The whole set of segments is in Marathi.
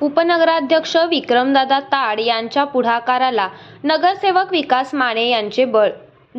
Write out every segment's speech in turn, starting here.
उपनगराध्यक्ष विक्रमदादा ताड यांच्या पुढाकाराला नगरसेवक विकास माने यांचे बळ.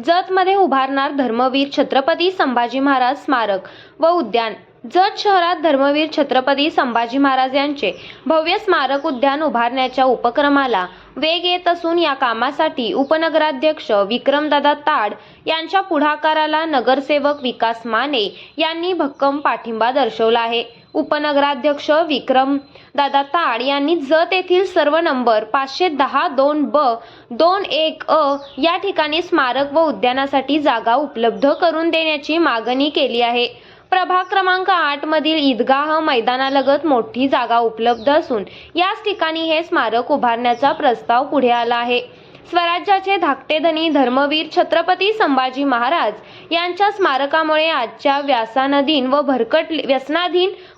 जतमध्ये उभारणार धर्मवीर छत्रपती संभाजी महाराज स्मारक व उद्यान. जत शहरात धर्मवीर छत्रपती संभाजी महाराज यांचे भव्य स्मारक उद्यान उभारण्याच्या उपक्रमाला वेग येत असून या कामासाठी उपनगराध्यक्ष विक्रमदादा ताड यांच्या पुढाकाराला नगरसेवक विकास माने यांनी भक्कम पाठिंबा दर्शवला आहे. उपनगराध्यक्ष विक्रमदादा ताड यांनी जत येथील सर्व नंबर 510-2-ब-21-अ या ठिकाणी स्मारक व उद्यानासाठी जागा उपलब्ध करून देण्याची मागणी केली आहे. प्रभाग क्रमांक 8 मधील ईदगाह मैदानालगत मोठी जागा उपलब्ध असून याच ठिकाणी हे स्मारक उभारण्याचा प्रस्ताव पुढे आला आहे. स्वराज्याचे धाकटे धनी धर्मवीर छत्रपती संभाजी महाराज यांच्या स्मारकामुळे आजच्या व्यसनाधीन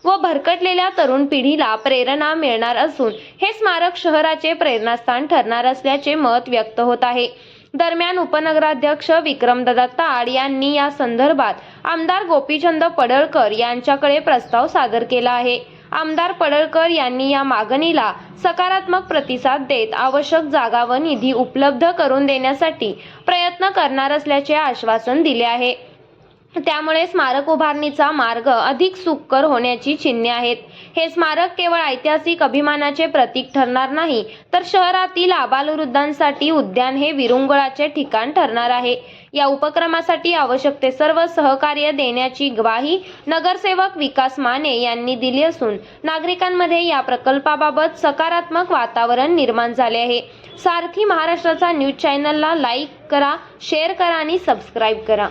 व भरकटलेल्या तरुण पिढीला प्रेरणा मिळणार असून हे स्मारक शहराचे प्रेरणास्थान ठरणार असल्याचे मत व्यक्त होत आहे. दरम्यान उपनगराध्यक्ष विक्रमदादा ताड यांनी या संदर्भात आमदार गोपीचंद पडळकर यांच्याकडे प्रस्ताव सादर केला आहे. आमदार पडळकर यांनी या मागणीला सकारात्मक प्रतिसाद देत आवश्यक जागा व निधी उपलब्ध करून देण्यासाठी प्रयत्न करणार असल्याचे आश्वासन दिले आहे. त्यामुळे स्मारक उभारणीचा मार्ग अधिक सुकर होण्याची चिन्हे आहेत. हे स्मारक केवळ ऐतिहासिक अभिमानाचे प्रतीक ठरणार नाही तर शहरातील आबालवृद्धांसाठी उद्यान हे विरंगुळाचे ठिकाण ठरणार आहे. या उपक्रमासाठी आवश्यक ते सर्व सहकार्य देण्याची ग्वाही नगरसेवक विकास माने यांनी दिली असून नागरिकांमध्ये या प्रकल्पाबाबत सकारात्मक वातावरण निर्माण झाले आहे. सारथी महाराष्ट्राचा न्यूज चॅनलला लाईक करा, शेअर करा आणि सबस्क्राईब करा.